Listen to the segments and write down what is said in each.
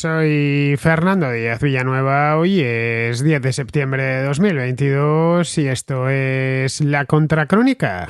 Soy Fernando Díaz Villanueva, hoy es 10 de septiembre de 2022 y esto es La Contracrónica.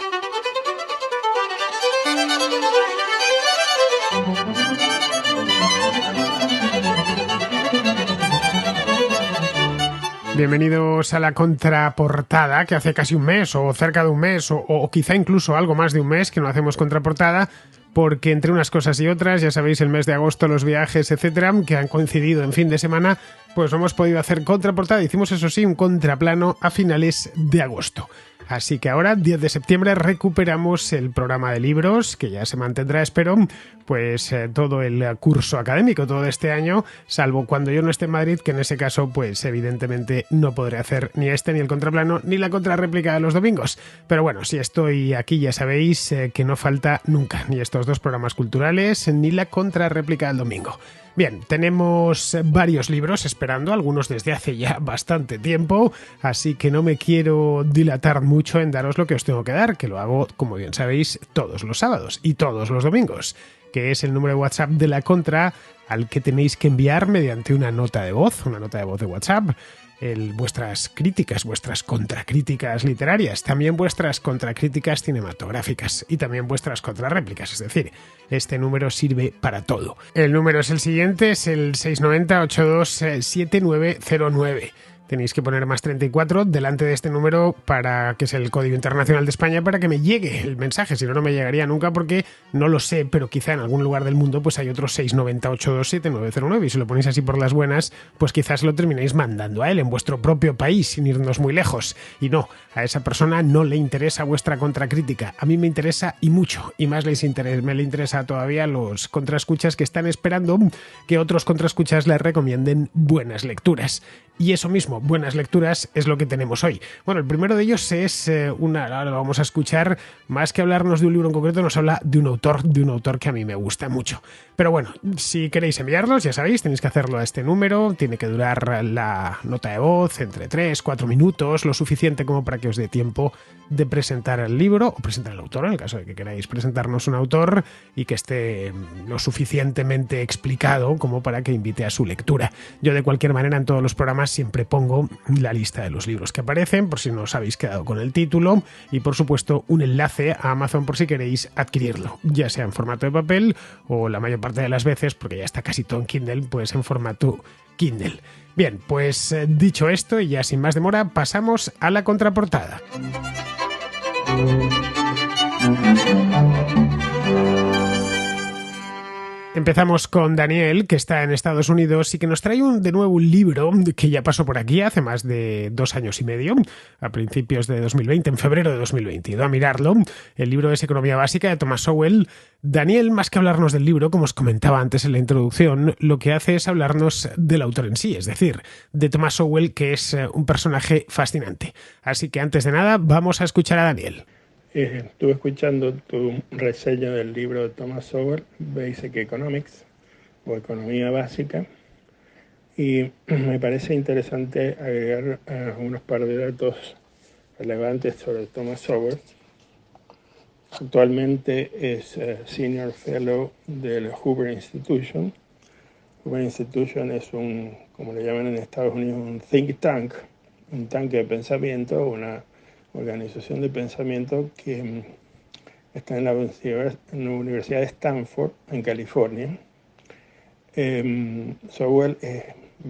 Bienvenidos a la contraportada, que hace casi un mes o cerca de un mes o quizá incluso algo más de un mes que no hacemos contraportada, porque entre unas cosas y otras, ya sabéis, el mes de agosto, los viajes, etcétera, que han coincidido en fin de semana, pues no hemos podido hacer contraportada. Hicimos, eso sí, un contraplano a finales de agosto. Así que ahora, 10 de septiembre, recuperamos el programa de libros, que ya se mantendrá, espero, pues todo el curso académico, todo este año, salvo cuando yo no esté en Madrid, que en ese caso, pues evidentemente no podré hacer ni este, ni el contraplano, ni la contrarréplica de los domingos. Pero bueno, si estoy aquí ya sabéis que no falta nunca, ni estos dos programas culturales, ni la contrarréplica del domingo. Bien, tenemos varios libros esperando, algunos desde hace ya bastante tiempo, así que no me quiero dilatar mucho en daros lo que os tengo que dar, que lo hago, como bien sabéis, todos los sábados y todos los domingos, que es el número de WhatsApp de La Contra, al que tenéis que enviar mediante una nota de voz de WhatsApp, vuestras críticas, vuestras contracríticas literarias, también vuestras contracríticas cinematográficas y también vuestras contrarréplicas, es decir, este número sirve para todo. El número es el siguiente, es el 690-827909. Tenéis que poner más 34 delante de este número para que es el código internacional de España para que me llegue el mensaje, si no, no me llegaría nunca porque no lo sé, pero quizá en algún lugar del mundo pues hay otro 690-827909 y si lo ponéis así por las buenas, pues quizás lo terminéis mandando a él en vuestro propio país sin irnos muy lejos. Y no, a esa persona no le interesa vuestra contracrítica, a mí me interesa y mucho, y más me le interesa todavía a los contraescuchas que están esperando que otros contraescuchas les recomienden buenas lecturas. Y eso mismo, buenas lecturas, es lo que tenemos hoy. Bueno, el primero de ellos es ahora lo vamos a escuchar, más que hablarnos de un libro en concreto, nos habla de un autor que a mí me gusta mucho. Pero bueno, si queréis enviarlos, ya sabéis, tenéis que hacerlo a este número, tiene que durar la nota de voz entre 3-4 minutos, lo suficiente como para que os dé tiempo de presentar el libro o presentar al autor, en el caso de que queráis presentarnos un autor y que esté lo suficientemente explicado como para que invite a su lectura. Yo de cualquier manera en todos los programas siempre pongo la lista de los libros que aparecen, por si no os habéis quedado con el título, y por supuesto un enlace a Amazon por si queréis adquirirlo, ya sea en formato de papel o la mayor parte de las veces, porque ya está casi todo en Kindle, pues en formato Kindle. Bien, pues dicho esto y ya sin más demora, pasamos a la contraportada. Empezamos con Daniel, que está en Estados Unidos y que nos trae de nuevo un libro que ya pasó por aquí hace más de 2 años y medio, a principios de 2020, en febrero de 2020. He ido a mirarlo. El libro es Economía Básica de Thomas Sowell. Daniel, más que hablarnos del libro, como os comentaba antes en la introducción, lo que hace es hablarnos del autor en sí, es decir, de Thomas Sowell, que es un personaje fascinante. Así que antes de nada, vamos a escuchar a Daniel. Estuve escuchando tu reseña del libro de Thomas Sowell, Basic Economics, o Economía Básica, y me parece interesante agregar unos par de datos relevantes sobre Thomas Sowell. Actualmente es Senior Fellow del Hoover Institution. Hoover Institution es como le llaman en Estados Unidos, un think tank, un tanque de pensamiento, una organización de pensamiento que está en la Universidad de Stanford, en California. Sowell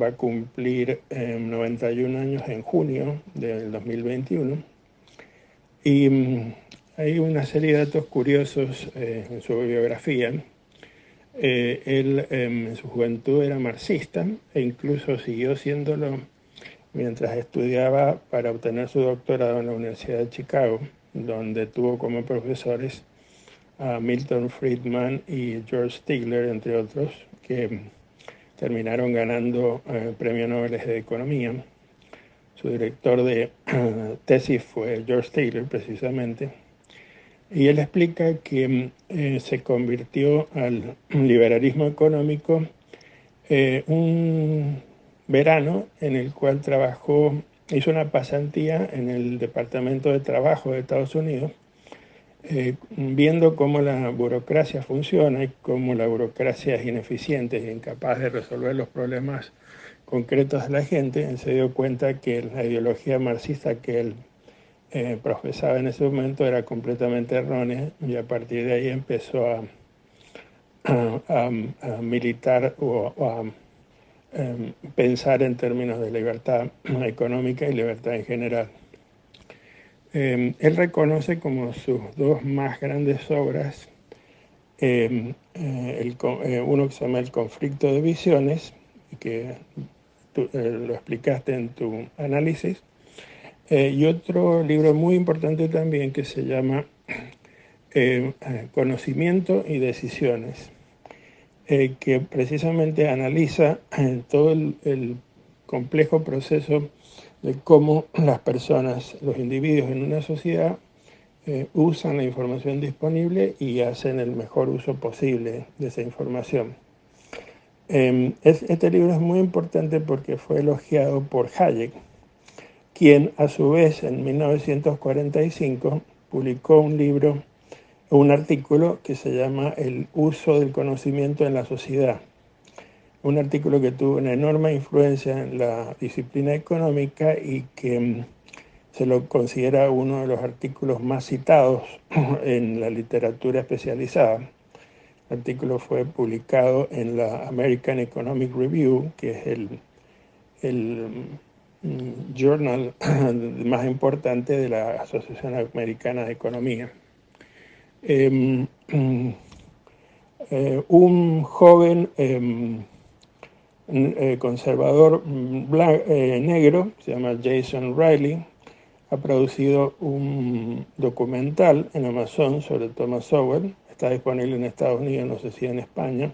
va a cumplir 91 años en junio del 2021 y hay una serie de datos curiosos en su biografía. Él en su juventud era marxista e incluso siguió siéndolo mientras estudiaba para obtener su doctorado en la Universidad de Chicago, donde tuvo como profesores a Milton Friedman y George Stigler, entre otros, que terminaron ganando premios Nobel de Economía. Su director de tesis fue George Stigler, precisamente, y él explica que se convirtió al liberalismo económico un verano en el cual hizo una pasantía en el Departamento de Trabajo de Estados Unidos viendo cómo la burocracia funciona y cómo la burocracia es ineficiente e incapaz de resolver los problemas concretos de la gente, él se dio cuenta que la ideología marxista que él profesaba en ese momento era completamente errónea, y a partir de ahí empezó a militar o a pensar en términos de libertad económica y libertad en general. Él reconoce como sus dos más grandes obras uno que se llama El conflicto de visiones, que tú lo explicaste en tu análisis, y otro libro muy importante también que se llama Conocimiento y decisiones, que precisamente analiza todo el complejo proceso de cómo las personas, los individuos en una sociedad usan la información disponible y hacen el mejor uso posible de esa información. Este libro es muy importante porque fue elogiado por Hayek, quien a su vez en 1945 publicó un artículo que se llama El uso del conocimiento en la sociedad. Un artículo que tuvo una enorme influencia en la disciplina económica y que se lo considera uno de los artículos más citados en la literatura especializada. El artículo fue publicado en la American Economic Review, que es el journal más importante de la Asociación Americana de Economía. Un joven conservador negro, se llama Jason Riley, ha producido un documental en Amazon sobre Thomas Sowell. Está disponible en Estados Unidos, no sé si en España.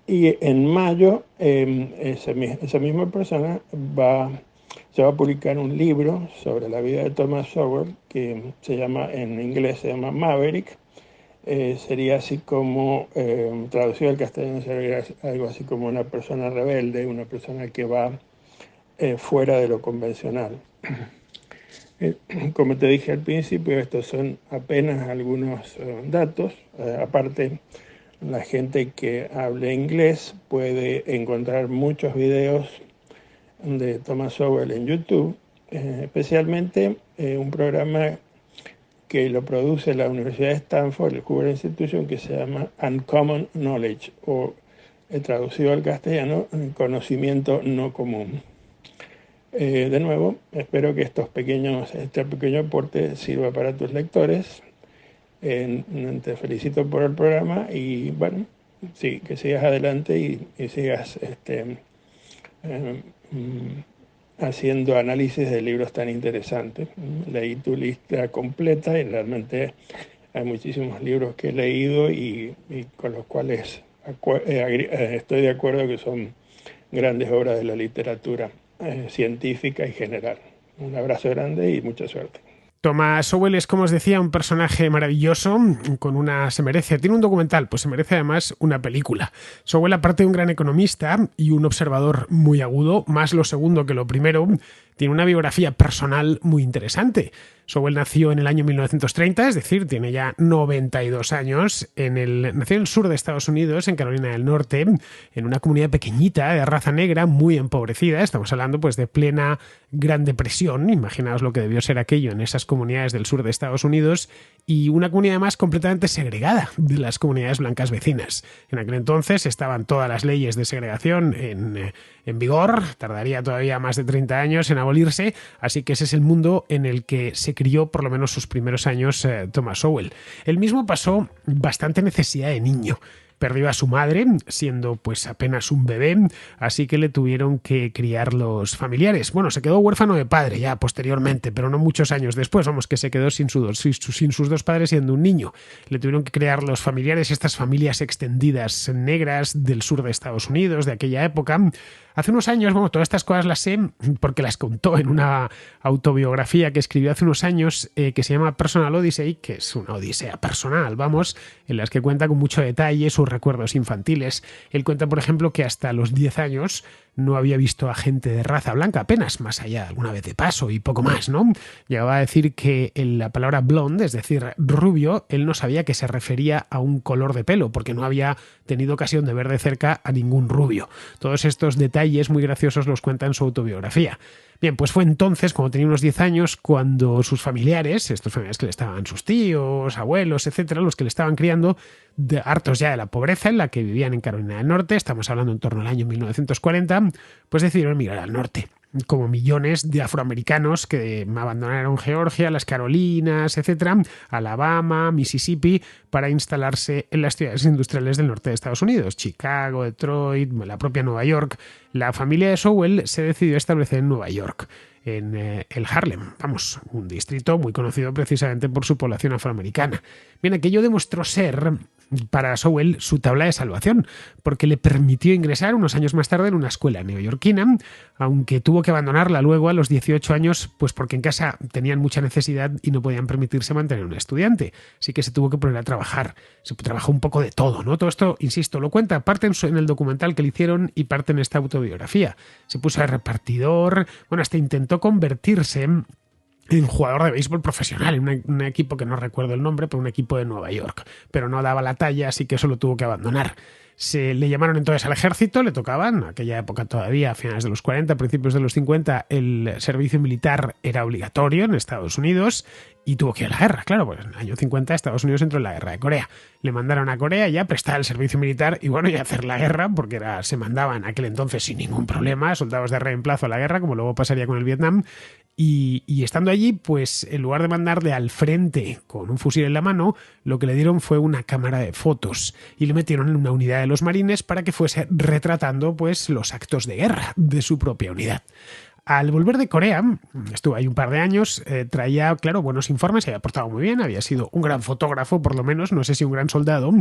Y en mayo esa misma persona se va a publicar un libro sobre la vida de Thomas Sowell que en inglés se llama Maverick. Sería así como, traducido al castellano, sería algo así como una persona rebelde, una persona que va fuera de lo convencional. Como te dije al principio, estos son apenas algunos datos. Aparte, la gente que hable inglés puede encontrar muchos videos de Thomas Sowell en YouTube, especialmente un programa que lo produce la Universidad de Stanford, el Hoover Institution, que se llama Uncommon Knowledge, o traducido al castellano, conocimiento no común. De nuevo, espero que este pequeño aporte sirva para tus lectores. Te felicito por el programa y bueno, sí, que sigas adelante y sigas haciendo análisis de libros tan interesantes. Leí tu lista completa y realmente hay muchísimos libros que he leído y con los cuales estoy de acuerdo que son grandes obras de la literatura científica y general. Un abrazo grande y mucha suerte. Thomas Sowell es, como os decía, un personaje maravilloso, se merece, tiene un documental, pues se merece además una película. Sowell, aparte de un gran economista y un observador muy agudo, más lo segundo que lo primero, tiene una biografía personal muy interesante. Sowell nació en el año 1930, es decir, tiene ya 92 años. Nació en el sur de Estados Unidos, en Carolina del Norte, en una comunidad pequeñita de raza negra, muy empobrecida. Estamos hablando pues de plena Gran Depresión. Imaginaos lo que debió ser aquello en esas comunidades del sur de Estados Unidos, y una comunidad más completamente segregada de las comunidades blancas vecinas. En aquel entonces estaban todas las leyes de segregación en vigor, tardaría todavía más de 30 años en abolirse, así que ese es el mundo en el que se crió por lo menos sus primeros años Thomas Sowell. Él mismo pasó bastante necesidad de niño. Perdió a su madre siendo pues apenas un bebé, así que le tuvieron que criar los familiares. Bueno, se quedó huérfano de padre ya posteriormente, pero no muchos años después, vamos, que se quedó sin sus dos padres siendo un niño. Le tuvieron que criar los familiares, estas familias extendidas negras del sur de Estados Unidos, de aquella época. Hace unos años, bueno, todas estas cosas las sé porque las contó en una autobiografía que escribió hace unos años que se llama Personal Odyssey, que es una odisea personal, vamos, en las que cuenta con mucho detalle sus recuerdos infantiles. Él cuenta, por ejemplo, que hasta los 10 años no había visto a gente de raza blanca, apenas, más allá alguna vez de paso y poco más, ¿no? Llegaba a decir que la palabra blonde, es decir, rubio, él no sabía que se refería a un color de pelo, porque no había tenido ocasión de ver de cerca a ningún rubio. Todos estos detalles muy graciosos los cuenta en su autobiografía. Bien, pues fue entonces, cuando tenía unos 10 años, cuando sus familiares, estos familiares que le estaban sus tíos, abuelos, etcétera, los que le estaban criando, hartos ya de la pobreza en la que vivían en Carolina del Norte, estamos hablando en torno al año 1940, pues decidieron emigrar al norte, como millones de afroamericanos que abandonaron Georgia, las Carolinas, etcétera, Alabama, Mississippi, para instalarse en las ciudades industriales del norte de Estados Unidos, Chicago, Detroit, la propia Nueva York. La familia de Sowell se decidió establecer en Nueva York, en el Harlem, vamos, un distrito muy conocido precisamente por su población afroamericana. Bien, aquello demostró ser para Sowell su tabla de salvación, porque le permitió ingresar unos años más tarde en una escuela neoyorquina, aunque tuvo que abandonarla luego a los 18 años, pues porque en casa tenían mucha necesidad y no podían permitirse mantener un estudiante, así que se tuvo que poner a trabajar. Se trabajó un poco de todo, ¿no? Todo esto, insisto, lo cuenta parte en el documental que le hicieron y parte en esta autobiografía. Se puso a repartidor, bueno, hasta intentó convertirse en jugador de béisbol profesional, en un equipo que no recuerdo el nombre, pero un equipo de Nueva York, pero no daba la talla, así que eso lo tuvo que abandonar. Le llamaron entonces al ejército, le tocaban, en aquella época todavía, a finales de los 40, principios de los 50, el servicio militar era obligatorio en Estados Unidos y tuvo que ir a la guerra, claro, pues en el año 50 Estados Unidos entró en la guerra de Corea. Le mandaron a Corea ya a prestar el servicio militar y bueno, y a hacer la guerra, porque se mandaban en aquel entonces sin ningún problema soldados de reemplazo a la guerra, como luego pasaría con el Vietnam. Y estando allí, pues en lugar de mandarle al frente con un fusil en la mano, lo que le dieron fue una cámara de fotos y le metieron en una unidad de los marines para que fuese retratando pues los actos de guerra de su propia unidad. Al volver de Corea, estuvo ahí un par de años, traía, claro, buenos informes, se había portado muy bien, había sido un gran fotógrafo, por lo menos, no sé si un gran soldado,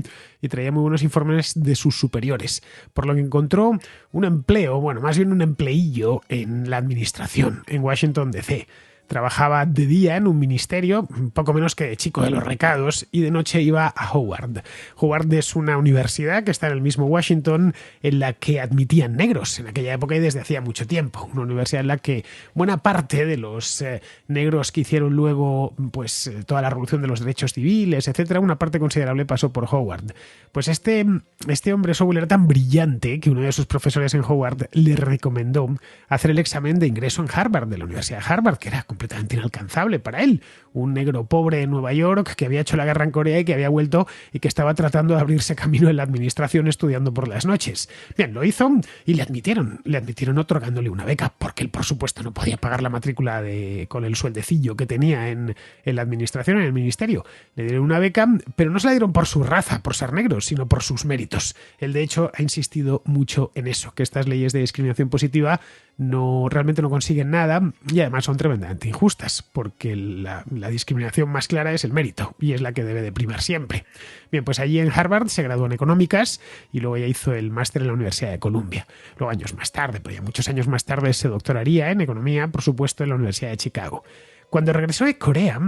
y traía muy buenos informes de sus superiores, por lo que encontró un empleo, bueno, más bien un empleillo en la administración, en Washington, D.C., Trabajaba de día en un ministerio, poco menos que de chico de los recados, y de noche iba a Howard. Howard es una universidad que está en el mismo Washington, en la que admitían negros en aquella época y desde hacía mucho tiempo. Una universidad en la que buena parte de los negros que hicieron luego pues toda la revolución de los derechos civiles, etcétera, una parte considerable pasó por Howard. Pues este hombre Sowell era tan brillante que uno de sus profesores en Howard le recomendó hacer el examen de ingreso en Harvard, de la Universidad de Harvard, que era completamente inalcanzable para él. Un negro pobre en Nueva York que había hecho la guerra en Corea y que había vuelto y que estaba tratando de abrirse camino en la administración estudiando por las noches. Bien, lo hizo y le admitieron otorgándole una beca, porque él por supuesto no podía pagar la matrícula con el sueldecillo que tenía en la administración, en el ministerio. Le dieron una beca, pero no se la dieron por su raza, por ser negro, sino por sus méritos. Él de hecho ha insistido mucho en eso, que estas leyes de discriminación positiva realmente no consiguen nada y además son tremendamente injustas, porque la discriminación más clara es el mérito y es la que debe de primar siempre. Bien, pues allí en Harvard se graduó en económicas y luego ya hizo el máster en la Universidad de Columbia. Luego años más tarde, pero ya muchos años más tarde, se doctoraría en economía, por supuesto, en la Universidad de Chicago. Cuando regresó de Corea,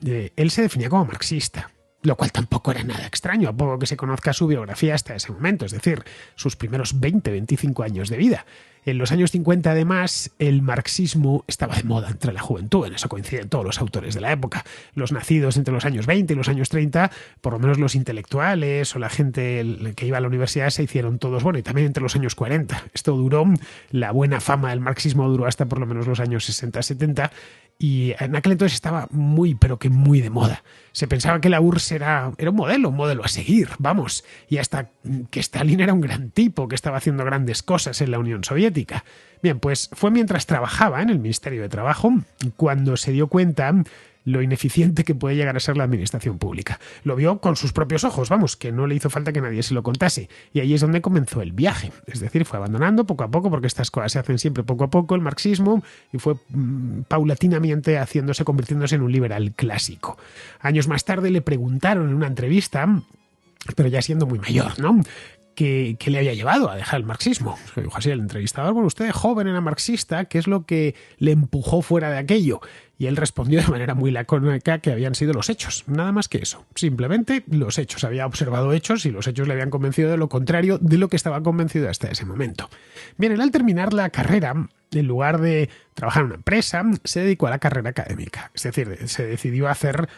él se definía como marxista, lo cual tampoco era nada extraño, a poco que se conozca su biografía hasta ese momento, es decir, sus primeros 20-25 años de vida. En los años 50, además, el marxismo estaba de moda entre la juventud, en eso coinciden todos los autores de la época. Los nacidos entre los años 20 y los años 30, por lo menos los intelectuales o la gente que iba a la universidad se hicieron todos, bueno, y también entre los años 40. Esto duró, la buena fama del marxismo duró hasta por lo menos los años 60-70, y en aquel entonces estaba muy, pero que muy de moda. Se pensaba que la URSS era un modelo a seguir, vamos, y hasta que Stalin era un gran tipo, que estaba haciendo grandes cosas en la Unión Soviética. Bien, pues fue mientras trabajaba en el Ministerio de Trabajo cuando se dio cuenta lo ineficiente que puede llegar a ser la administración pública. Lo vio con sus propios ojos, vamos, que no le hizo falta que nadie se lo contase. Y ahí es donde comenzó el viaje. Es decir, fue abandonando poco a poco, porque estas cosas se hacen siempre poco a poco, el marxismo, y fue paulatinamente convirtiéndose en un liberal clásico. Años más tarde le preguntaron en una entrevista, pero ya siendo muy mayor, ¿no?, que le había llevado a dejar el marxismo. Se dijo así el entrevistador: bueno, usted joven era marxista, ¿qué es lo que le empujó fuera de aquello? Y él respondió de manera muy lacónica que habían sido los hechos, nada más que eso, simplemente los hechos. Había observado hechos y los hechos le habían convencido de lo contrario de lo que estaba convencido hasta ese momento. Bien, él al terminar la carrera, en lugar de trabajar en una empresa, se dedicó a la carrera académica. Es decir, se decidió a ser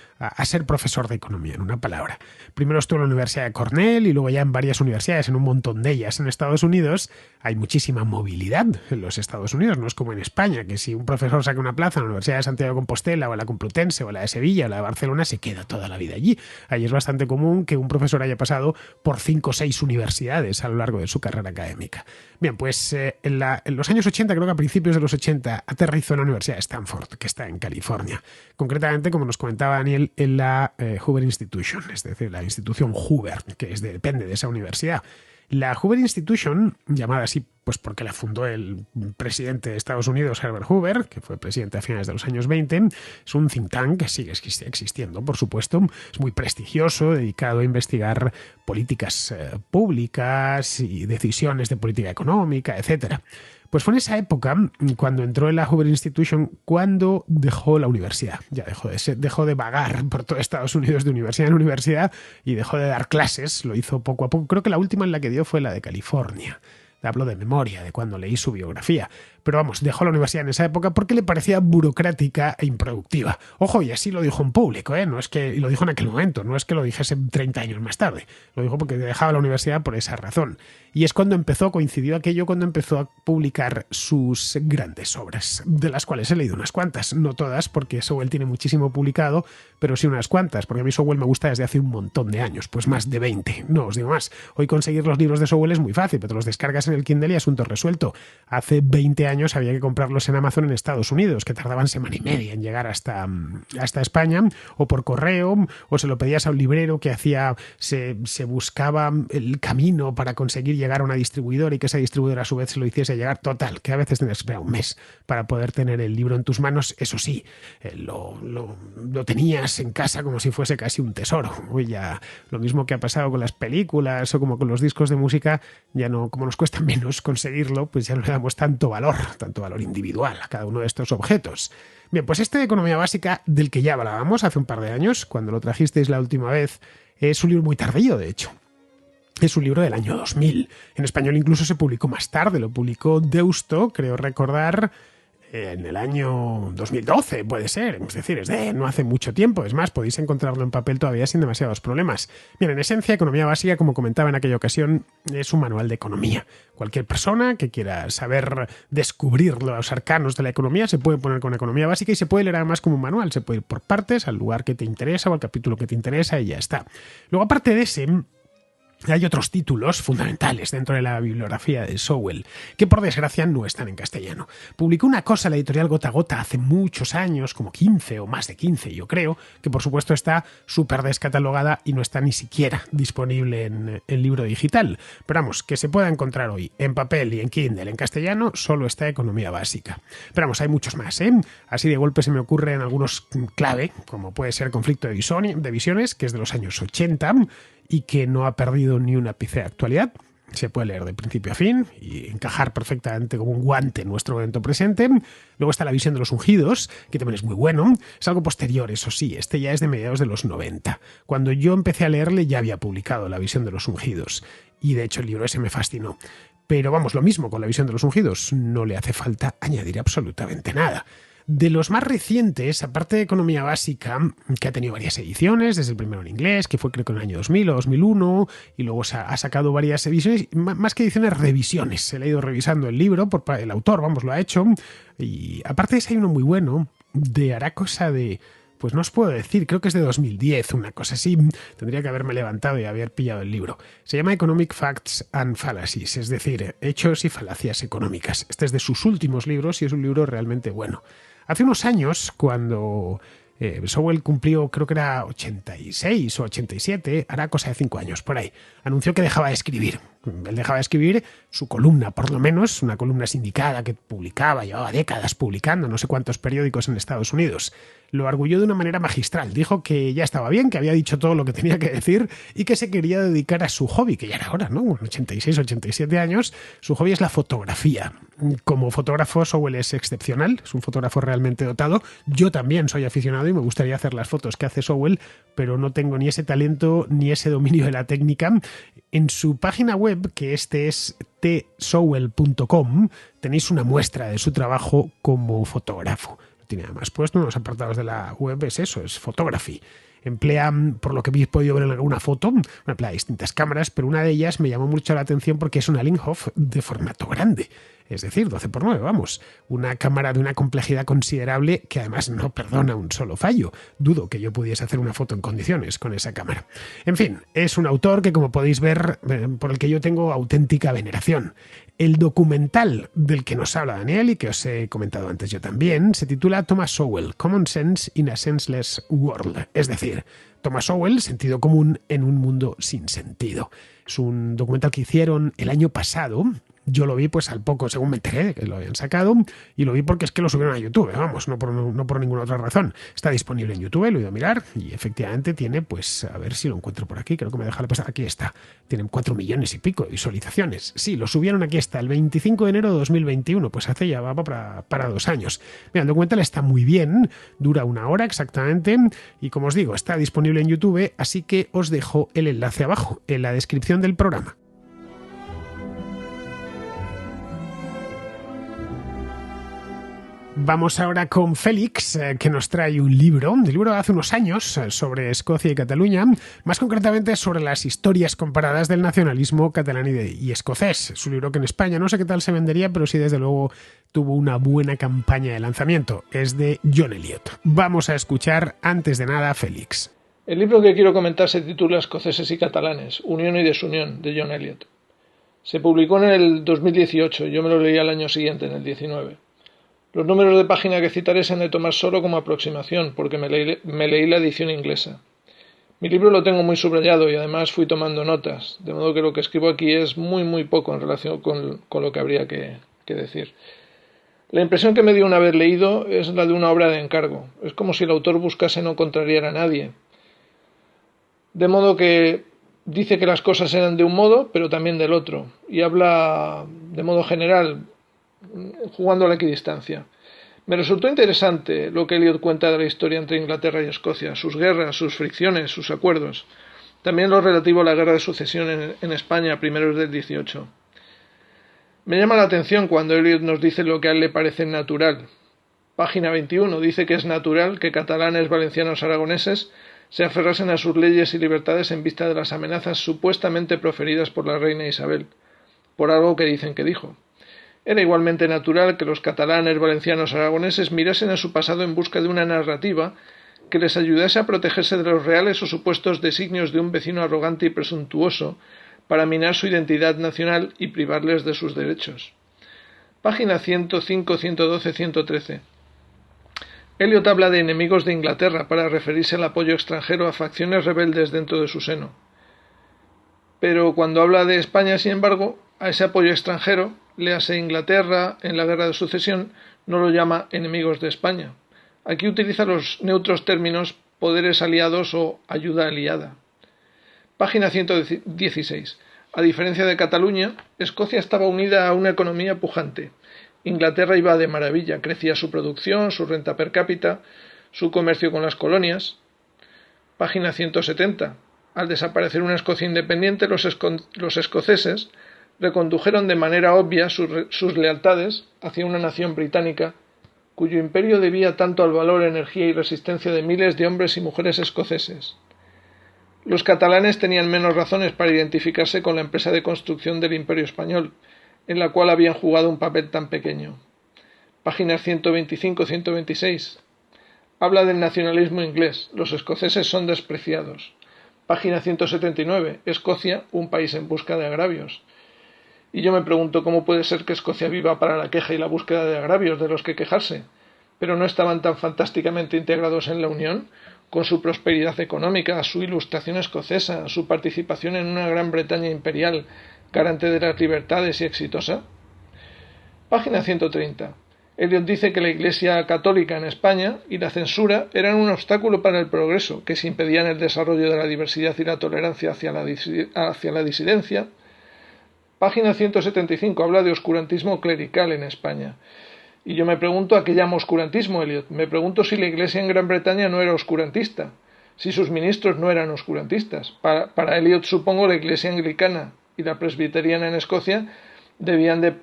profesor de economía, en una palabra. Primero estuvo en la Universidad de Cornell y luego ya en varias universidades, en un montón de ellas. En Estados Unidos hay muchísima movilidad en los Estados Unidos. No es como en España, que si un profesor saca una plaza en la Universidad de Santiago de Compostela o en la Complutense o en la de Sevilla o la de Barcelona, se queda toda la vida allí. Allí es bastante común que un profesor haya pasado por 5 o 6 universidades a lo largo de su carrera académica. Bien, pues en los años 80, creo que a principios de los 80, aterrizó en la Universidad de Stanford, que está en California. Concretamente, como nos comentaba Daniel, en la Hoover Institution, es decir, la institución Hoover, que depende de esa universidad. La Hoover Institution, llamada así pues porque la fundó el presidente de Estados Unidos, Herbert Hoover, que fue presidente a finales de los años 20, es un think tank que sigue existiendo, por supuesto. Es muy prestigioso, dedicado a investigar políticas públicas y decisiones de política económica, etcétera. Pues fue en esa época, cuando entró en la Hoover Institution, cuando dejó la universidad. Ya dejó de vagar por todo Estados Unidos de universidad en universidad y dejó de dar clases. Lo hizo poco a poco. Creo que la última en la que dio fue la de California. Hablo de memoria, de cuando leí su biografía. Pero vamos, dejó la universidad en esa época porque le parecía burocrática e improductiva. Ojo, y así lo dijo en público, ¿eh? No es que, y lo dijo en aquel momento, no es que lo dijese 30 años más tarde. Lo dijo porque dejaba la universidad por esa razón. Y es cuando coincidió aquello cuando empezó a publicar sus grandes obras, de las cuales he leído unas cuantas. No todas, porque Sowell tiene muchísimo publicado, pero sí unas cuantas, porque a mí Sowell me gusta desde hace un montón de años, pues más de 20. No os digo más. Hoy conseguir los libros de Sowell es muy fácil, pero te los descargas en el Kindle y asunto resuelto. Hace 20 años había que comprarlos en Amazon en Estados Unidos, que tardaban semana y media en llegar hasta España, o por correo, o se lo pedías a un librero que se buscaba el camino para conseguir llegar a una distribuidora y que esa distribuidora a su vez se lo hiciese llegar. Total, que a veces tenías que esperar un mes para poder tener el libro en tus manos. Eso sí, lo tenías en casa como si fuese casi un tesoro. Hoy ya lo mismo que ha pasado con las películas o como con los discos de música, ya no, como nos cuesta menos conseguirlo, pues ya no le damos tanto valor individual a cada uno de estos objetos. Bien, pues este de economía básica, del que ya hablábamos hace un par de años, cuando lo trajisteis la última vez, es un libro muy tardío, de hecho. Es un libro del año 2000. En español incluso se publicó más tarde, lo publicó Deusto, creo recordar, en el año 2012, puede ser. Es decir, es de no hace mucho tiempo. Es más, podéis encontrarlo en papel todavía sin demasiados problemas. Bien, en esencia, economía básica, como comentaba en aquella ocasión, es un manual de economía. Cualquier persona que quiera saber descubrir los arcanos de la economía se puede poner con economía básica y se puede leer además como un manual. Se puede ir por partes al lugar que te interesa o al capítulo que te interesa y ya está. Luego, aparte de ese, hay otros títulos fundamentales dentro de la bibliografía de Sowell que por desgracia no están en castellano. Publicó una cosa la editorial Gota a Gota hace muchos años, como 15 o más de 15 yo creo, que por supuesto está súper descatalogada y no está ni siquiera disponible en libro digital. Pero vamos, que se pueda encontrar hoy en papel y en Kindle en castellano, solo está Economía Básica. Pero vamos, hay muchos más, ¿eh? Así de golpe se me ocurren algunos clave, como puede ser Conflicto de Visiones, que es de los años 80, y que no ha perdido ni un ápice de actualidad. Se puede leer de principio a fin y encajar perfectamente como un guante en nuestro momento presente. Luego está La visión de los ungidos, que también es muy bueno. Es algo posterior, eso sí, este ya es de mediados de los 90. Cuando yo empecé a leerle ya había publicado La visión de los ungidos y de hecho el libro ese me fascinó. Pero vamos, lo mismo con La visión de los ungidos, no le hace falta añadir absolutamente nada. De los más recientes, aparte de Economía Básica, que ha tenido varias ediciones, desde el primero en inglés, que fue creo que en el año 2000 o 2001, y luego ha sacado varias ediciones, más que ediciones, revisiones. Se le ha ido revisando el libro, el autor, vamos, lo ha hecho. Y aparte de ese hay uno muy bueno, hará cosa de, pues no os puedo decir, creo que es de 2010, una cosa así. Tendría que haberme levantado y haber pillado el libro. Se llama Economic Facts and Fallacies, es decir, hechos y falacias económicas. Este es de sus últimos libros y es un libro realmente bueno. Hace unos años, cuando Sowell cumplió, creo que era 86 o 87, hará cosa de 5 años, por ahí, anunció que dejaba de escribir. Él dejaba de escribir su columna, por lo menos, una columna sindicada que publicaba, llevaba décadas publicando, no sé cuántos periódicos en Estados Unidos. Lo arguyó de una manera magistral. Dijo que ya estaba bien, que había dicho todo lo que tenía que decir y que se quería dedicar a su hobby, que ya era hora, ¿no? 86, 87 años. Su hobby es la fotografía. Como fotógrafo, Sowell es excepcional, es un fotógrafo realmente dotado. Yo también soy aficionado y me gustaría hacer las fotos que hace Sowell, pero no tengo ni ese talento ni ese dominio de la técnica. En su página web, que este es tsowell.com, tenéis una muestra de su trabajo como fotógrafo. Tiene además puesto en los apartados de la web, es eso, es photography. Emplea, por lo que habéis podido ver en alguna foto, emplea distintas cámaras, pero una de ellas me llamó mucho la atención porque es una Linhof de formato grande. Es decir, 12x9, vamos. Una cámara de una complejidad considerable que además no perdona un solo fallo. Dudo que yo pudiese hacer una foto en condiciones con esa cámara. En fin, es un autor que, como podéis ver, por el que yo tengo auténtica veneración. El documental del que nos habla Daniel y que os he comentado antes yo también, se titula Thomas Sowell, Common Sense in a Senseless World. Es decir, Thomas Sowell, sentido común en un mundo sin sentido. Es un documental que hicieron el año pasado. Yo lo vi pues al poco, según me enteré de que lo habían sacado, y lo vi porque es que lo subieron a YouTube, vamos, no por ninguna otra razón. Está disponible en YouTube, lo he ido a mirar, y efectivamente tiene, pues, a ver si lo encuentro por aquí, creo que me deja la pasada, aquí está. Tienen 4 millones y pico de visualizaciones. Sí, lo subieron aquí hasta el 25 de enero de 2021, pues hace ya va para 2 años. Mira, el documental está muy bien, dura 1 hora exactamente, y como os digo, está disponible en YouTube, así que os dejo el enlace abajo, en la descripción del programa. Vamos ahora con Félix, que nos trae un libro de hace unos años sobre Escocia y Cataluña, más concretamente sobre las historias comparadas del nacionalismo catalán y escocés. Es un libro que en España no sé qué tal se vendería, pero sí desde luego tuvo una buena campaña de lanzamiento. Es de John Eliot. Vamos a escuchar antes de nada a Félix. El libro que quiero comentar se titula Escoceses y catalanes, unión y desunión, de John Eliot. Se publicó en el 2018, yo me lo leí al año siguiente, en el 19. Los números de página que citaré se han de tomar solo como aproximación, porque me leí la edición inglesa. Mi libro lo tengo muy subrayado y además fui tomando notas, de modo que lo que escribo aquí es muy poco en relación con lo que habría que decir. La impresión que me dio una vez leído es la de una obra de encargo. Es como si el autor buscase no contrariar a nadie. De modo que dice que las cosas eran de un modo, pero también del otro, y habla de modo general, jugando a la equidistancia. Me resultó interesante lo que Eliot cuenta de la historia entre Inglaterra y Escocia, sus guerras, sus fricciones, sus acuerdos. También lo relativo a la guerra de sucesión en España a primeros del 18. Me llama la atención cuando Eliot nos dice lo que a él le parece natural. Página 21 dice que es natural que catalanes, valencianos, aragoneses se aferrasen a sus leyes y libertades en vista de las amenazas supuestamente proferidas por la reina Isabel, por algo que dicen que dijo. Era igualmente natural que los catalanes, valencianos, aragoneses mirasen a su pasado en busca de una narrativa que les ayudase a protegerse de los reales o supuestos designios de un vecino arrogante y presuntuoso para minar su identidad nacional y privarles de sus derechos. Página 105, 112, 113. Eliot habla de enemigos de Inglaterra para referirse al apoyo extranjero a facciones rebeldes dentro de su seno. Pero cuando habla de España, sin embargo, a ese apoyo extranjero, léase Inglaterra en la guerra de sucesión, no lo llama enemigos de España. Aquí utiliza los neutros términos poderes aliados o ayuda aliada. Página 116. A diferencia de Cataluña, Escocia estaba unida a una economía pujante. Inglaterra iba de maravilla, crecía su producción, su renta per cápita, su comercio con las colonias. Página 170. Al desaparecer una Escocia independiente, los escoceses recondujeron de manera obvia sus lealtades hacia una nación británica, cuyo imperio debía tanto al valor, energía y resistencia de miles de hombres y mujeres escoceses. Los catalanes tenían menos razones para identificarse con la empresa de construcción del imperio español, en la cual habían jugado un papel tan pequeño. Páginas 125-126. Habla del nacionalismo inglés. Los escoceses son despreciados. Página 179. Escocia, un país en busca de agravios. Y yo me pregunto cómo puede ser que Escocia viva para la queja y la búsqueda de agravios de los que quejarse, pero no estaban tan fantásticamente integrados en la Unión, con su prosperidad económica, su ilustración escocesa, su participación en una Gran Bretaña imperial, garante de las libertades y exitosa? Página 130. Eliot dice que la Iglesia católica en España y la censura eran un obstáculo para el progreso, que se impedían el desarrollo de la diversidad y la tolerancia hacia la disidencia. Página 175 habla de oscurantismo clerical en España. Y yo me pregunto, ¿a qué llama oscurantismo, Eliot? Me pregunto si la Iglesia en Gran Bretaña no era oscurantista, si sus ministros no eran oscurantistas. Para Eliot, supongo, la Iglesia anglicana y la presbiteriana en Escocia debían de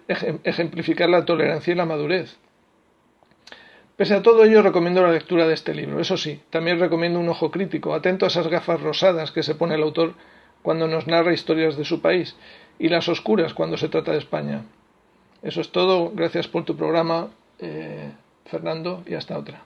ejemplificar la tolerancia y la madurez. Pese a todo ello, recomiendo la lectura de este libro. Eso sí, también recomiendo un ojo crítico, atento a esas gafas rosadas que se pone el autor cuando nos narra historias de su país, y las oscuras cuando se trata de España. Eso es todo. Gracias por tu programa, Fernando, y hasta otra.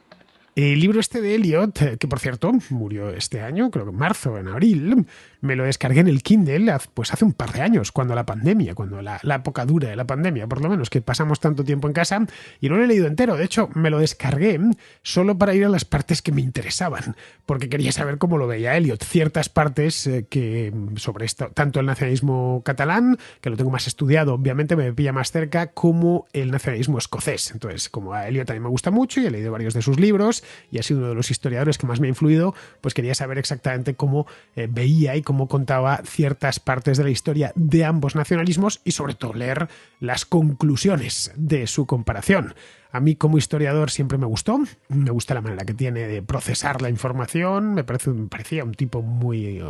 El libro este de Eliot, que por cierto murió este año, creo que en marzo o en abril, me lo descargué en el Kindle pues hace un par de años, cuando la pandemia, cuando la época dura de la pandemia, por lo menos, que pasamos tanto tiempo en casa, y no lo he leído entero. De hecho, me lo descargué solo para ir a las partes que me interesaban, porque quería saber cómo lo veía Eliot. Ciertas partes que sobre esto, tanto el nacionalismo catalán, que lo tengo más estudiado, obviamente me pilla más cerca, como el nacionalismo escocés. Entonces, como a Eliot también me gusta mucho y he leído varios de sus libros, y ha sido uno de los historiadores que más me ha influido, pues quería saber exactamente cómo veía y cómo contaba ciertas partes de la historia de ambos nacionalismos y sobre todo leer las conclusiones de su comparación. A mí como historiador siempre me gusta la manera que tiene de procesar la información, me parecía un tipo muy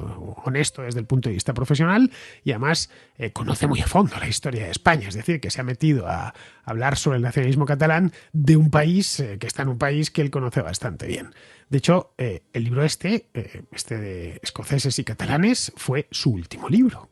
honesto desde el punto de vista profesional y además conoce muy a fondo la historia de España, es decir, que se ha metido a hablar sobre el nacionalismo catalán de un país que está en un país que él conoce bastante bien. De hecho, el libro este de escoceses y catalanes fue su último libro.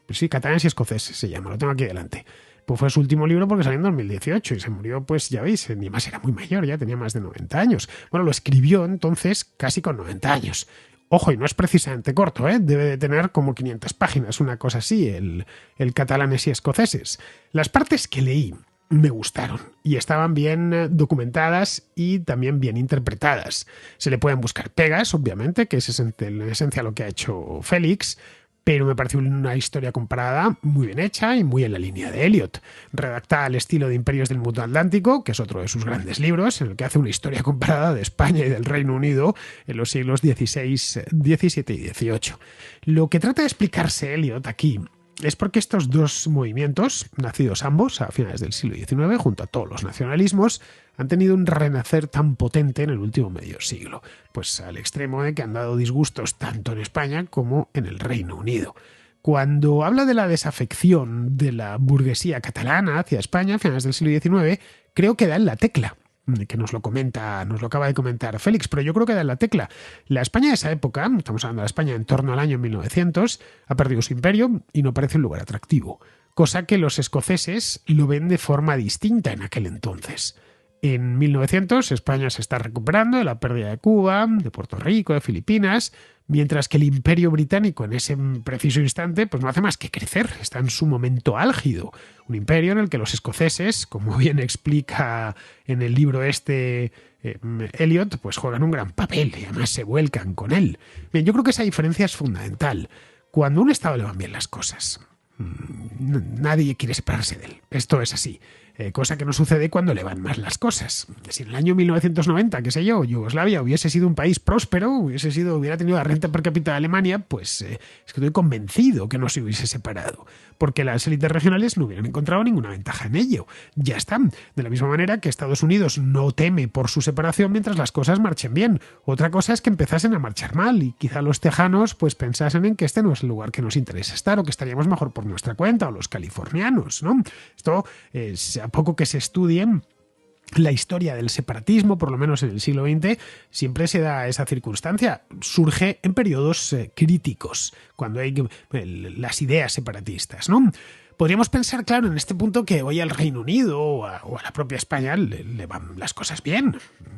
Sí, catalanes y escoceses se llama, lo tengo aquí delante. Pues fue su último libro porque salió en 2018 y se murió, pues ya veis, ni más era muy mayor, ya tenía más de 90 años. Bueno, lo escribió entonces casi con 90 años. Ojo, y no es precisamente corto, debe de tener como 500 páginas, una cosa así, el catalanes y escoceses. Las partes que leí me gustaron y estaban bien documentadas y también bien interpretadas. Se le pueden buscar pegas, obviamente, que es en esencia lo que ha hecho Félix, pero me pareció una historia comparada muy bien hecha y muy en la línea de Eliot, redactada al estilo de Imperios del Mundo Atlántico, que es otro de sus grandes libros, en el que hace una historia comparada de España y del Reino Unido en los siglos XVI, XVII y XVIII. Lo que trata de explicarse Eliot aquí es porque estos dos movimientos, nacidos ambos a finales del siglo XIX, junto a todos los nacionalismos, han tenido un renacer tan potente en el último medio siglo, pues al extremo de que han dado disgustos tanto en España como en el Reino Unido. Cuando habla de la desafección de la burguesía catalana hacia España a finales del siglo XIX, creo que da en la tecla, que nos lo acaba de comentar Félix, pero yo creo que da en la tecla. La España de esa época, estamos hablando de la España en torno al año 1900, ha perdido su imperio y no parece un lugar atractivo, cosa que los escoceses lo ven de forma distinta en aquel entonces. En 1900 España se está recuperando de la pérdida de Cuba, de Puerto Rico, de Filipinas, mientras que el Imperio Británico en ese preciso instante pues no hace más que crecer, está en su momento álgido. Un imperio en el que los escoceses, como bien explica en el libro Eliot, pues juegan un gran papel y además se vuelcan con él. Bien, yo creo que esa diferencia es fundamental. Cuando a un Estado le van bien las cosas, nadie quiere separarse de él. Esto es así. Cosa que no sucede cuando le van mal las cosas. Si en el año 1990, qué sé yo, Yugoslavia hubiese sido un país próspero, hubiera tenido la renta per cápita de Alemania, pues es que estoy convencido que no se hubiese separado, porque las élites regionales no hubieran encontrado ninguna ventaja en ello. Ya está. De la misma manera que Estados Unidos no teme por su separación mientras las cosas marchen bien. Otra cosa es que empezasen a marchar mal y quizá los tejanos pues pensasen en que este no es el lugar que nos interesa estar o que estaríamos mejor por nuestra cuenta, o los californianos, ¿no? Esto a poco que se estudien la historia del separatismo, por lo menos en el siglo XX, siempre se da esa circunstancia. Surge en periodos críticos, cuando hay las ideas separatistas, ¿no? Podríamos pensar, claro, en este punto que hoy al Reino Unido o a la propia España le van las cosas bien.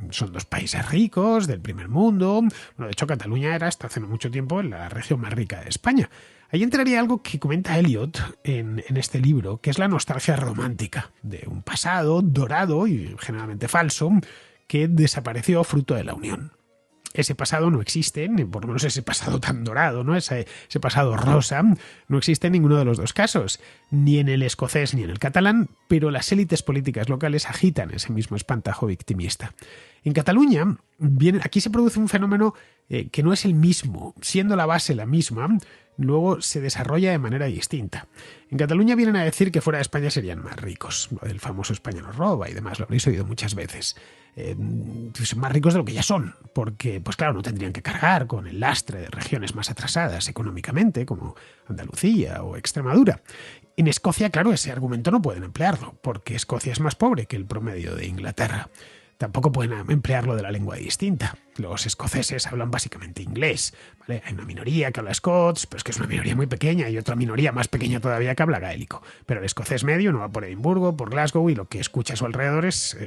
Son dos países ricos, del primer mundo. Bueno, de hecho, Cataluña era hasta hace no mucho tiempo la región más rica de España. Ahí entraría algo que comenta Eliot en este libro, que es la nostalgia romántica de un pasado dorado y generalmente falso que desapareció fruto de la unión. ese pasado no existe, por lo menos ese pasado tan dorado, ¿no? Ese pasado rosa, no existe en ninguno de los dos casos, ni en el escocés ni en el catalán, pero las élites políticas locales agitan ese mismo espantajo victimista. En Cataluña, aquí se produce un fenómeno que no es el mismo, siendo la base la misma, luego se desarrolla de manera distinta. En Cataluña vienen a decir que fuera de España serían más ricos, lo del famoso España nos roba y demás, lo habréis oído muchas veces. Son más ricos de lo que ya son, porque, pues claro, no tendrían que cargar con el lastre de regiones más atrasadas económicamente, como Andalucía o Extremadura. En Escocia, claro, ese argumento no pueden emplearlo, porque Escocia es más pobre que el promedio de Inglaterra. Tampoco pueden emplearlo de la lengua distinta. Los escoceses hablan básicamente inglés, ¿vale? Hay una minoría que habla scots, pero es que es una minoría muy pequeña, y otra minoría más pequeña todavía que habla gaélico. Pero el escocés medio no va por Edimburgo, por Glasgow, y lo que escucha a su alrededor es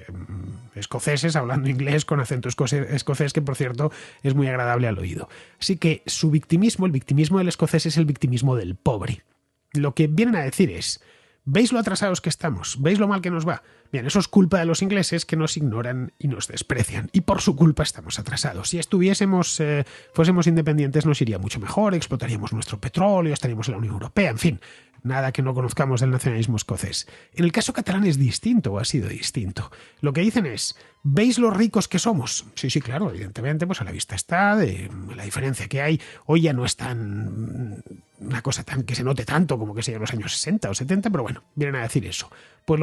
escoceses hablando inglés con acento escocés, que por cierto es muy agradable al oído. Así que su victimismo, el victimismo del escocés, es el victimismo del pobre. Lo que vienen a decir es: ¿veis lo atrasados que estamos? ¿Veis lo mal que nos va? Bien, eso es culpa de los ingleses, que nos ignoran y nos desprecian. Y por su culpa estamos atrasados. Si fuésemos independientes, nos iría mucho mejor, explotaríamos nuestro petróleo, estaríamos en la Unión Europea, en fin, nada que no conozcamos del nacionalismo escocés. En el caso catalán es distinto, o ha sido distinto. Lo que dicen es: ¿veis lo ricos que somos? Sí, claro, evidentemente, pues a la vista está de la diferencia que hay. Hoy ya no es tan una cosa tan que se note tanto como que sea en los años 60 o 70, pero bueno, vienen a decir eso. Pues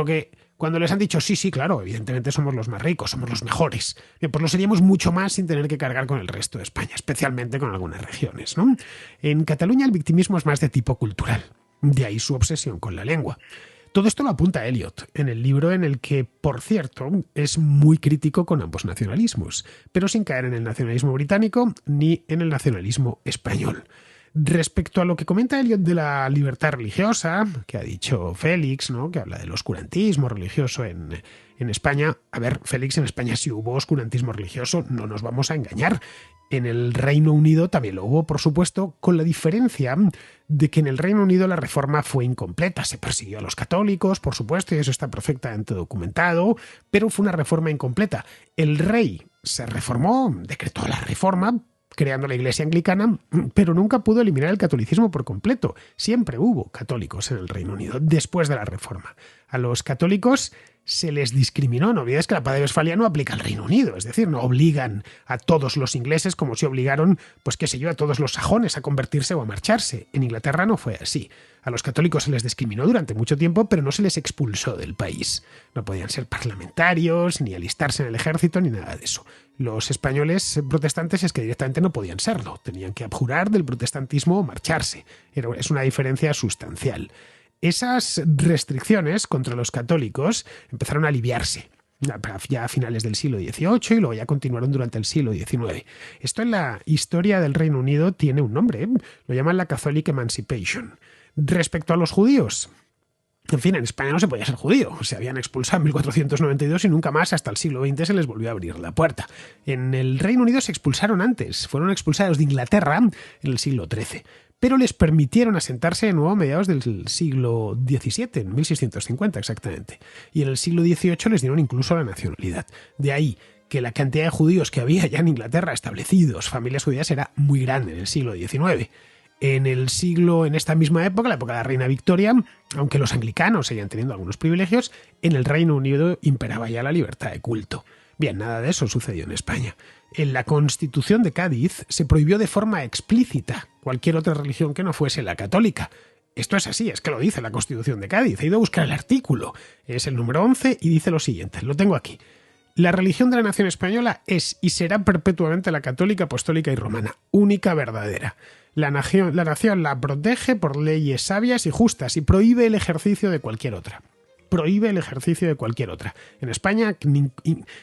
cuando les han dicho sí, claro, evidentemente somos los más ricos, somos los mejores, bien, pues lo seríamos mucho más sin tener que cargar con el resto de España, especialmente con algunas regiones, ¿no? En Cataluña el victimismo es más de tipo cultural, de ahí su obsesión con la lengua. Todo esto lo apunta Eliot en el libro, en el que, por cierto, es muy crítico con ambos nacionalismos, pero sin caer en el nacionalismo británico ni en el nacionalismo español. Respecto a lo que comenta Eliot de la libertad religiosa, que ha dicho Félix, ¿no?, que habla del oscurantismo religioso en España. A ver, Félix, en España sí hubo oscurantismo religioso, no nos vamos a engañar. En el Reino Unido también lo hubo, por supuesto, con la diferencia de que en el Reino Unido la reforma fue incompleta. Se persiguió a los católicos, por supuesto, y eso está perfectamente documentado, pero fue una reforma incompleta. El rey se reformó, decretó la reforma, creando la Iglesia anglicana, pero nunca pudo eliminar el catolicismo por completo. Siempre hubo católicos en el Reino Unido después de la reforma. A los católicos se les discriminó. No olvides que la Paz de Westfalia no aplica al Reino Unido, es decir, no obligan a todos los ingleses como si obligaron, pues qué sé yo, a todos los sajones a convertirse o a marcharse. En Inglaterra no fue así. A los católicos se les discriminó durante mucho tiempo, pero no se les expulsó del país. No podían ser parlamentarios, ni alistarse en el ejército, ni nada de eso. Los españoles protestantes es que directamente no podían serlo. Tenían que abjurar del protestantismo o marcharse. Es una diferencia sustancial. Esas restricciones contra los católicos empezaron a aliviarse ya a finales del siglo XVIII y luego ya continuaron durante el siglo XIX. Esto en la historia del Reino Unido tiene un nombre, lo llaman la Catholic Emancipation. Respecto a los judíos, en fin, en España no se podía ser judío, se habían expulsado en 1492 y nunca más hasta el siglo XX se les volvió a abrir la puerta. En el Reino Unido se expulsaron antes, fueron expulsados de Inglaterra en el siglo XIII. Pero les permitieron asentarse de nuevo a mediados del siglo XVII, en 1650 exactamente. Y en el siglo XVIII les dieron incluso la nacionalidad. De ahí que la cantidad de judíos que había ya en Inglaterra establecidos, familias judías, era muy grande en el siglo XIX. En esta misma época, la época de la reina Victoria, aunque los anglicanos seguían teniendo algunos privilegios, en el Reino Unido imperaba ya la libertad de culto. Bien, nada de eso sucedió en España. En la Constitución de Cádiz se prohibió de forma explícita cualquier otra religión que no fuese la católica. Esto es así, es que lo dice la Constitución de Cádiz. He ido a buscar el artículo. Es el número 11 y dice lo siguiente. Lo tengo aquí. La religión de la nación española es y será perpetuamente la católica, apostólica y romana, única verdadera. La nación la protege por leyes sabias y justas y prohíbe el ejercicio de cualquier otra. Prohíbe el ejercicio de cualquier otra. En España,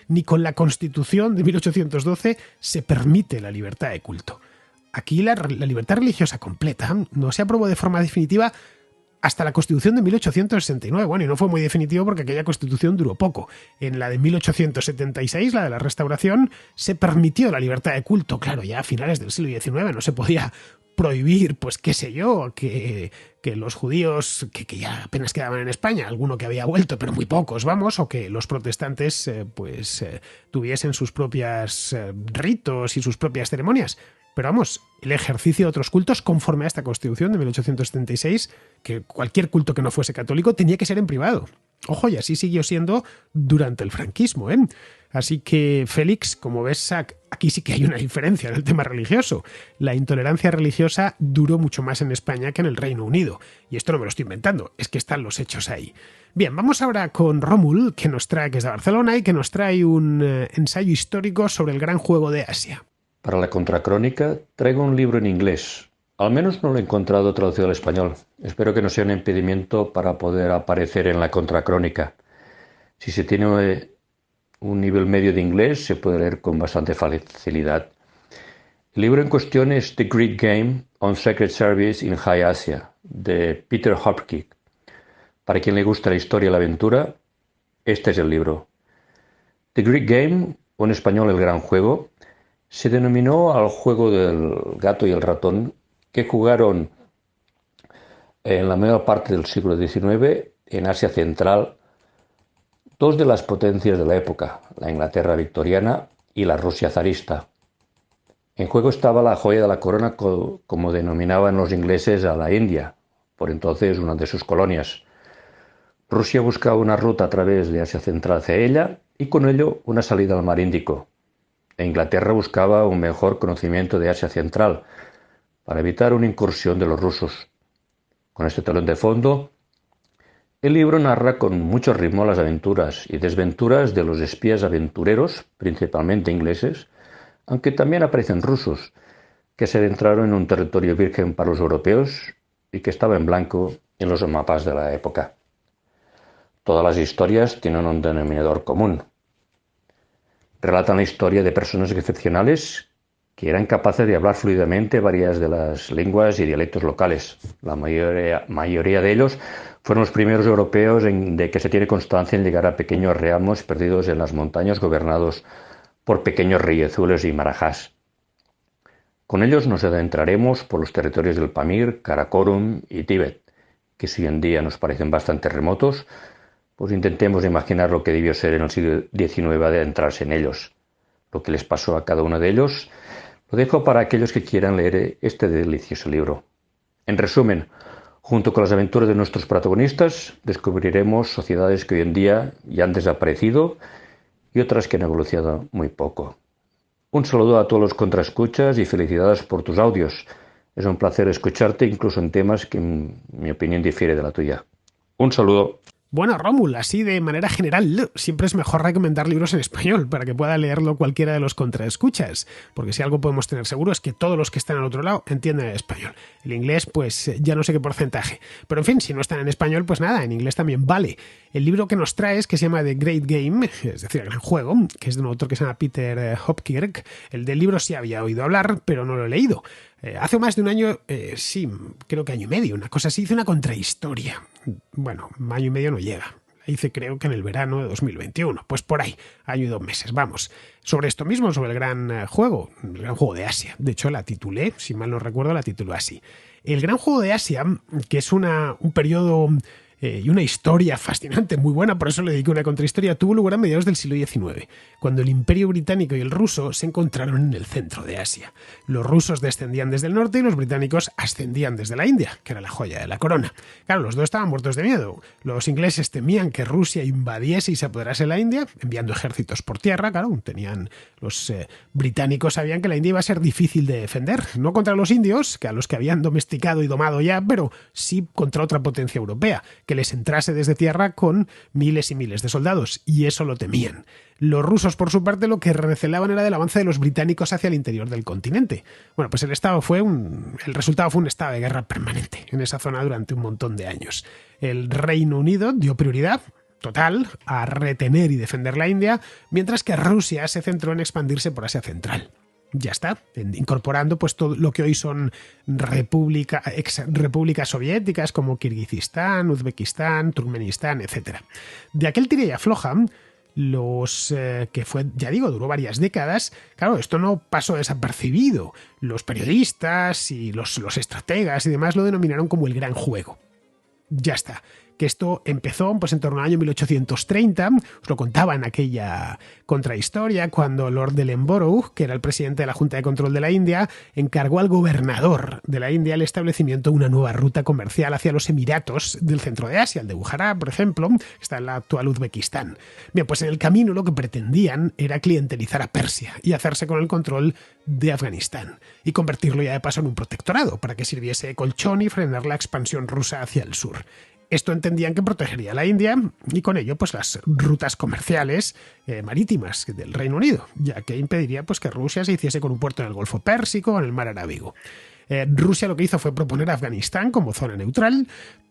ni con la Constitución de 1812 se permite la libertad de culto. Aquí la libertad religiosa completa no se aprobó de forma definitiva hasta la Constitución de 1869. Bueno, y no fue muy definitivo porque aquella Constitución duró poco. En la de 1876, la de la Restauración, se permitió la libertad de culto. Claro, ya a finales del siglo XIX no se podía prohibir, pues qué sé yo, que los judíos, que ya apenas quedaban en España, alguno que había vuelto, pero muy pocos, vamos, o que los protestantes tuviesen sus propios ritos y sus propias ceremonias. Pero vamos, el ejercicio de otros cultos conforme a esta Constitución de 1876, que cualquier culto que no fuese católico tenía que ser en privado. Ojo, y así siguió siendo durante el franquismo, ¿eh? Así que, Félix, como ves, aquí sí que hay una diferencia en el tema religioso. La intolerancia religiosa duró mucho más en España que en el Reino Unido. Y esto no me lo estoy inventando, es que están los hechos ahí. Bien, vamos ahora con Rómul, que es de Barcelona y que nos trae un ensayo histórico sobre el gran juego de Asia. Para la contracrónica traigo un libro en inglés. Al menos no lo he encontrado traducido al español. Espero que no sea un impedimento para poder aparecer en la contracrónica. Si se tiene un nivel medio de inglés, se puede leer con bastante facilidad. El libro en cuestión es The Great Game on Secret Service in High Asia, de Peter Hopkirk. Para quien le gusta la historia y la aventura, este es el libro. The Great Game, o en español El Gran Juego, se denominó al juego del gato y el ratón que jugaron en la mayor parte del siglo XIX en Asia Central dos de las potencias de la época, la Inglaterra victoriana y la Rusia zarista. En juego estaba la joya de la corona, como denominaban los ingleses a la India, por entonces una de sus colonias. Rusia buscaba una ruta a través de Asia Central hacia ella y con ello una salida al mar Índico. E Inglaterra buscaba un mejor conocimiento de Asia Central para evitar una incursión de los rusos. Con este telón de fondo, el libro narra con mucho ritmo las aventuras y desventuras de los espías aventureros, principalmente ingleses, aunque también aparecen rusos, que se adentraron en un territorio virgen para los europeos y que estaba en blanco en los mapas de la época. Todas las historias tienen un denominador común. Relatan la historia de personas excepcionales que eran capaces de hablar fluidamente varias de las lenguas y dialectos locales. La mayoría de ellos fueron los primeros europeos de que se tiene constancia en llegar a pequeños reamos perdidos en las montañas gobernados por pequeños reyezuelos y marajás. Con ellos nos adentraremos por los territorios del Pamir, Karakorum y Tíbet, que si hoy en día nos parecen bastante remotos, pues intentemos imaginar lo que debió ser en el siglo XIX adentrarse en ellos. Lo que les pasó a cada uno de ellos lo dejo para aquellos que quieran leer este delicioso libro. En resumen, junto con las aventuras de nuestros protagonistas, descubriremos sociedades que hoy en día ya han desaparecido y otras que han evolucionado muy poco. Un saludo a todos los contraescuchas y felicidades por tus audios. Es un placer escucharte incluso en temas que en mi opinión difiere de la tuya. Un saludo. Bueno, Rómul, así de manera general, siempre es mejor recomendar libros en español para que pueda leerlo cualquiera de los contraescuchas, porque si algo podemos tener seguro es que todos los que están al otro lado entienden el español. El inglés, pues ya no sé qué porcentaje. Pero en fin, si no están en español, pues nada, en inglés también vale. El libro que nos traes, que se llama The Great Game, es decir, El Gran Juego, que es de un autor que se llama Peter Hopkirk. El del libro sí había oído hablar, pero no lo he leído. Hace más de un año, sí, creo que año y medio, una cosa así, hice una contrahistoria. Bueno, año y medio no llega. La hice creo que en el verano de 2021. Pues por ahí, año y 2 meses, vamos. Sobre esto mismo, sobre el gran juego de Asia. De hecho, la titulé, si mal no recuerdo, la tituló así. El Gran Juego de Asia, que es un periodo y una historia fascinante, muy buena, por eso le dediqué una contrahistoria, tuvo lugar a mediados del siglo XIX, cuando el Imperio Británico y el ruso se encontraron en el centro de Asia. Los rusos descendían desde el norte y los británicos ascendían desde la India, que era la joya de la corona. Claro, los dos estaban muertos de miedo. Los ingleses temían que Rusia invadiese y se apoderase de la India, enviando ejércitos por tierra, claro, los británicos sabían que la India iba a ser difícil de defender, no contra los indios, que a los que habían domesticado y domado ya, pero sí contra otra potencia europea, que les entrase desde tierra con miles y miles de soldados, y eso lo temían. Los rusos, por su parte, lo que recelaban era del avance de los británicos hacia el interior del continente. Bueno, pues el resultado fue un estado de guerra permanente en esa zona durante un montón de años. El Reino Unido dio prioridad total a retener y defender la India, mientras que Rusia se centró en expandirse por Asia Central. Ya está, incorporando pues todo lo que hoy son repúblicas soviéticas como Kirguistán, Uzbekistán, Turkmenistán, etc. De aquel tira y afloja, que fue, ya digo, duró varias décadas, claro, esto no pasó desapercibido. Los periodistas y los estrategas y demás lo denominaron como el gran juego. Ya está. Que esto empezó pues en torno al año 1830, os lo contaba en aquella contrahistoria, cuando Lord Ellenborough, que era el presidente de la Junta de Control de la India, encargó al gobernador de la India el establecimiento de una nueva ruta comercial hacia los Emiratos del centro de Asia, el de Bujará, por ejemplo, que está en la actual Uzbekistán. Bien, pues en el camino lo que pretendían era clientelizar a Persia y hacerse con el control de Afganistán y convertirlo ya de paso en un protectorado para que sirviese de colchón y frenar la expansión rusa hacia el sur. Esto entendían que protegería a la India y con ello pues las rutas comerciales marítimas del Reino Unido, ya que impediría pues que Rusia se hiciese con un puerto en el Golfo Pérsico o en el Mar Arábigo. Rusia lo que hizo fue proponer a Afganistán como zona neutral,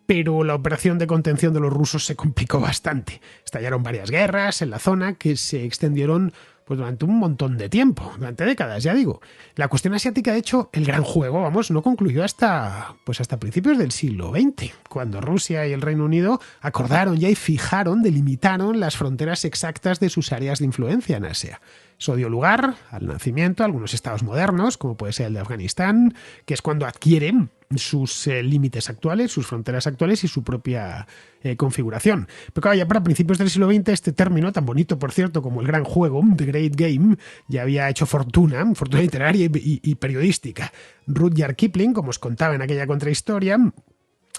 pero la operación de contención de los rusos se complicó bastante. Estallaron varias guerras en la zona que se extendieron pues durante un montón de tiempo, durante décadas, ya digo. La cuestión asiática, de hecho, el gran juego, no concluyó hasta principios del siglo XX, cuando Rusia y el Reino Unido acordaron ya y delimitaron las fronteras exactas de sus áreas de influencia en Asia. Eso dio lugar al nacimiento de algunos estados modernos, como puede ser el de Afganistán, que es cuando adquieren sus límites actuales, sus fronteras actuales y su propia configuración. Pero claro, ya para principios del siglo XX este término, tan bonito por cierto como el gran juego, The Great Game, ya había hecho fortuna literaria y periodística. Rudyard Kipling, como os contaba en aquella contrahistoria,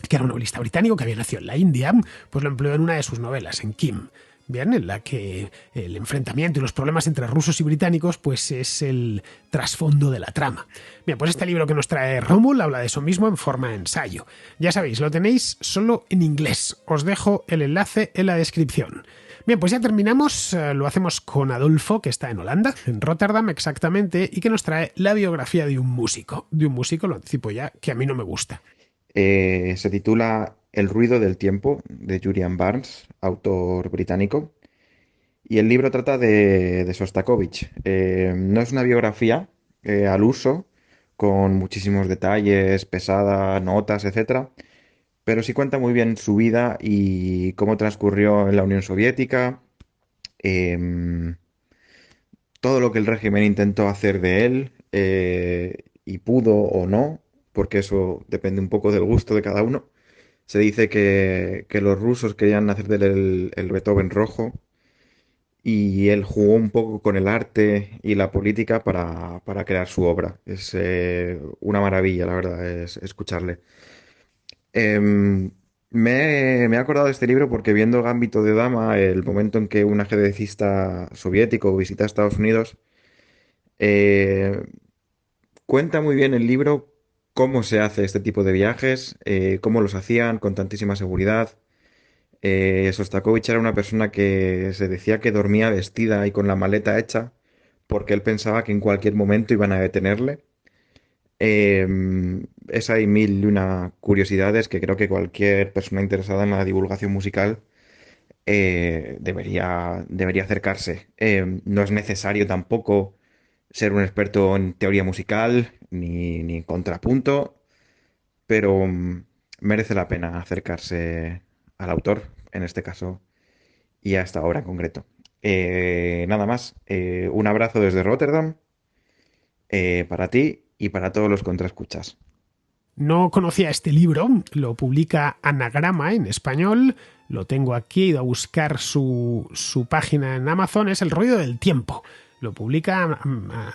que era un novelista británico que había nacido en la India, pues lo empleó en una de sus novelas, en Kim. Bien, en la que el enfrentamiento y los problemas entre rusos y británicos pues es el trasfondo de la trama. Bien, pues este libro que nos trae Rómulo habla de eso mismo en forma de ensayo. Ya sabéis, lo tenéis solo en inglés. Os dejo el enlace en la descripción. Bien, pues ya terminamos. Lo hacemos con Adolfo, que está en Holanda, en Rotterdam exactamente, y que nos trae la biografía de un músico. Lo anticipo ya, que a mí no me gusta. Se titula El ruido del tiempo, de Julian Barnes, autor británico. Y el libro trata de Sostakovich. No es una biografía al uso, con muchísimos detalles, pesada, notas, etcétera, pero sí cuenta muy bien su vida y cómo transcurrió en la Unión Soviética, todo lo que el régimen intentó hacer de él, y pudo o no, porque eso depende un poco del gusto de cada uno. Se dice que los rusos querían hacer de él el Beethoven rojo y él jugó un poco con el arte y la política para crear su obra. Es una maravilla, la verdad, es escucharle. Me he acordado de este libro porque viendo Gambito de Dama, el momento en que un ajedrecista soviético visita Estados Unidos, eh, cuenta muy bien el libro cómo se hace este tipo de viajes, cómo los hacían con tantísima seguridad. Sostakovich era una persona que se decía que dormía vestida y con la maleta hecha porque él pensaba que en cualquier momento iban a detenerle. Hay mil y una curiosidades que creo que cualquier persona interesada en la divulgación musical debería acercarse. No es necesario tampoco ser un experto en teoría musical ni en contrapunto, pero merece la pena acercarse al autor, en este caso, y a esta obra en concreto. Nada más, un abrazo desde Rotterdam para ti y para todos los contraescuchas. No conocía este libro, lo publica Anagrama en español, lo tengo aquí, he ido a buscar su página en Amazon, es El ruido del tiempo. Lo publica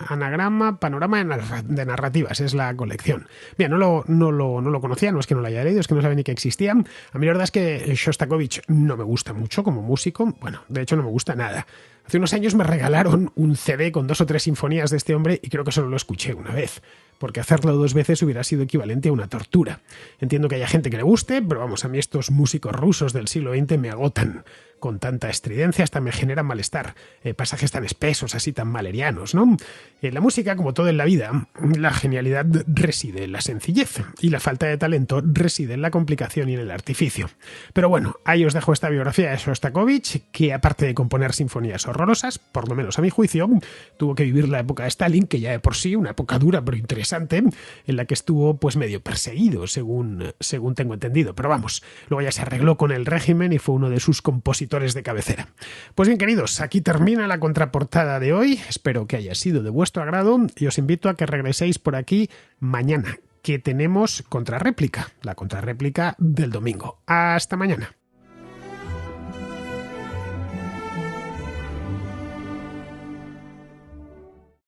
Anagrama, Panorama de Narrativas, es la colección. Bien, no lo conocía, no es que no lo haya leído, es que no sabía ni que existía. A mí la verdad es que Shostakovich no me gusta mucho como músico, bueno, de hecho no me gusta nada. Hace unos años me regalaron un CD con 2 o 3 sinfonías de este hombre y creo que solo lo escuché una vez, porque hacerlo 2 veces hubiera sido equivalente a una tortura. Entiendo que haya gente que le guste, pero vamos, a mí estos músicos rusos del siglo XX me agotan. Con tanta estridencia hasta me generan malestar. Pasajes tan espesos, así tan malerianos, ¿no? En la música, como todo en la vida, la genialidad reside en la sencillez y la falta de talento reside en la complicación y en el artificio. Pero bueno, ahí os dejo esta biografía de Shostakovich, que aparte de componer sinfonías horrorosas, por lo menos a mi juicio. Tuvo que vivir la época de Stalin, que ya de por sí, una época dura pero interesante, en la que estuvo pues medio perseguido, según tengo entendido. Pero vamos, luego ya se arregló con el régimen y fue uno de sus compositores de cabecera. Pues bien, queridos, aquí termina la contraportada de hoy. Espero que haya sido de vuestro agrado y os invito a que regreséis por aquí mañana, que tenemos contrarréplica, la contrarréplica del domingo. Hasta mañana.